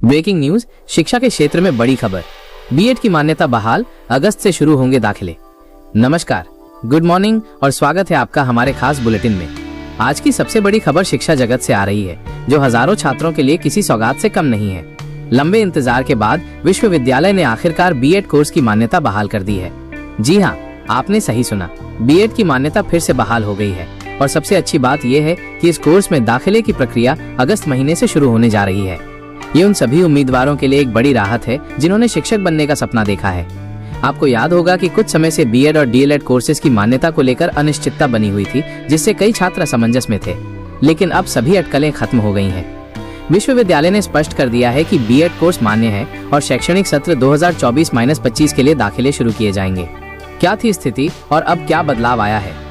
Breaking news, शिक्षा के क्षेत्र में बड़ी खबर। बीएड की मान्यता बहाल, अगस्त से शुरू होंगे दाखिले। नमस्कार, गुड मॉर्निंग और स्वागत है आपका हमारे खास बुलेटिन में। आज की सबसे बड़ी खबर शिक्षा जगत से आ रही है, जो हजारों छात्रों के लिए किसी सौगात से कम नहीं है। लंबे इंतजार के बाद विश्वविद्यालय ने आखिरकार बीएड कोर्स की मान्यता बहाल कर दी है। जी हाँ, आपने सही सुना, बीएड की मान्यता फिर से बहाल हो गई है। और सबसे अच्छी बात यह है कि इस कोर्स में दाखिले की प्रक्रिया अगस्त महीने से शुरू होने जा रही है। ये उन सभी उम्मीदवारों के लिए एक बड़ी राहत है जिन्होंने शिक्षक बनने का सपना देखा है। आपको याद होगा कि कुछ समय से बीएड और डीएलएड कोर्सेज की मान्यता को लेकर अनिश्चितता बनी हुई थी, जिससे कई छात्र असमंजस में थे। लेकिन अब सभी अटकलें खत्म हो गई हैं। विश्वविद्यालय ने स्पष्ट कर दिया है कि बीएड कोर्स मान्य है और शैक्षणिक सत्र 2024-25 के लिए दाखिले शुरू किए जाएंगे। क्या थी स्थिति और अब क्या बदलाव आया है?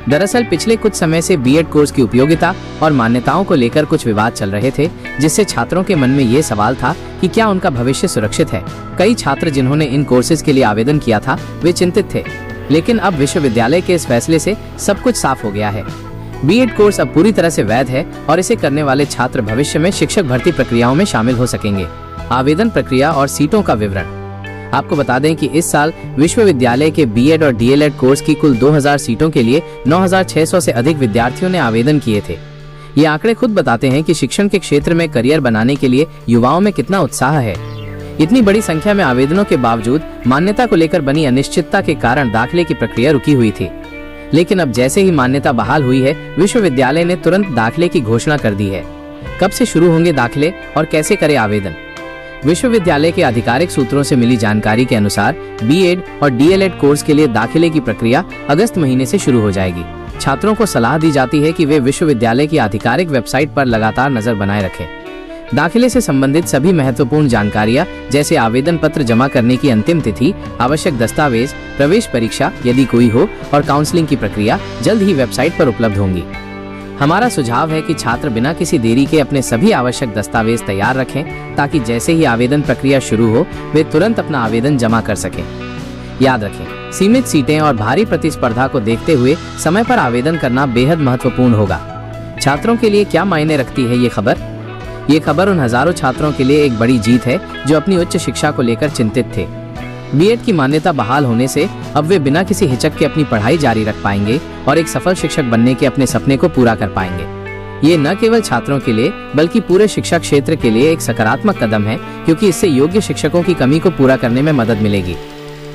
दरअसल पिछले कुछ समय से बीएड कोर्स की उपयोगिता और मान्यताओं को लेकर कुछ विवाद चल रहे थे, जिससे छात्रों के मन में ये सवाल था कि क्या उनका भविष्य सुरक्षित है। कई छात्र जिन्होंने इन कोर्सेज के लिए आवेदन किया था, वे चिंतित थे। लेकिन अब विश्वविद्यालय के इस फैसले से सब कुछ साफ हो गया है। बीएड कोर्स अब पूरी तरह से वैध है और इसे करने वाले छात्र भविष्य में शिक्षक भर्ती प्रक्रियाओं में शामिल हो सकेंगे। आवेदन प्रक्रिया और सीटों का विवरण। आपको बता दें कि इस साल विश्वविद्यालय के बीएड और डीएलएड कोर्स की कुल 2000 सीटों के लिए 9600 से अधिक विद्यार्थियों ने आवेदन किए थे। ये आंकड़े खुद बताते हैं कि शिक्षण के क्षेत्र में करियर बनाने के लिए युवाओं में कितना उत्साह है। इतनी बड़ी संख्या में आवेदनों के बावजूद मान्यता को लेकर बनी अनिश्चितता के कारण दाखिले की प्रक्रिया रुकी हुई थी। लेकिन अब जैसे ही मान्यता बहाल हुई है, विश्वविद्यालय ने तुरंत दाखिले की घोषणा कर दी है। कब से शुरू होंगे दाखिले और कैसे करें आवेदन? विश्वविद्यालय के आधिकारिक सूत्रों से मिली जानकारी के अनुसार बीएड और डीएलएड कोर्स के लिए दाखिले की प्रक्रिया अगस्त महीने से शुरू हो जाएगी। छात्रों को सलाह दी जाती है कि वे विश्वविद्यालय की आधिकारिक वेबसाइट पर लगातार नजर बनाए रखें। दाखिले से संबंधित सभी महत्वपूर्ण जानकारियां, जैसे आवेदन पत्र जमा करने की अंतिम तिथि, आवश्यक दस्तावेज, प्रवेश परीक्षा यदि कोई हो और काउंसलिंग की प्रक्रिया जल्द ही वेबसाइट पर उपलब्ध होंगी। हमारा सुझाव है कि छात्र बिना किसी देरी के अपने सभी आवश्यक दस्तावेज तैयार रखें, ताकि जैसे ही आवेदन प्रक्रिया शुरू हो वे तुरंत अपना आवेदन जमा कर सकें। याद रखें, सीमित सीटें और भारी प्रतिस्पर्धा को देखते हुए समय पर आवेदन करना बेहद महत्वपूर्ण होगा। छात्रों के लिए क्या मायने रखती है ये खबर? ये खबर उन हजारों छात्रों के लिए एक बड़ी जीत है जो अपनी उच्च शिक्षा को लेकर चिंतित थे। बीएड की मान्यता बहाल होने से अब वे बिना किसी हिचक के अपनी पढ़ाई जारी रख पाएंगे और एक सफल शिक्षक बनने के अपने सपने को पूरा कर पाएंगे। ये न केवल छात्रों के लिए बल्कि पूरे शिक्षा क्षेत्र के लिए एक सकारात्मक कदम है, क्योंकि इससे योग्य शिक्षकों की कमी को पूरा करने में मदद मिलेगी।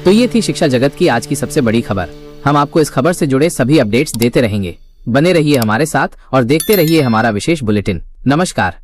तो ये थी शिक्षा जगत की आज की सबसे बड़ी खबर। हम आपको इस खबर से जुड़े सभी अपडेट्स देते रहेंगे। बने रहिए हमारे साथ और देखते रहिए हमारा विशेष बुलेटिन। नमस्कार।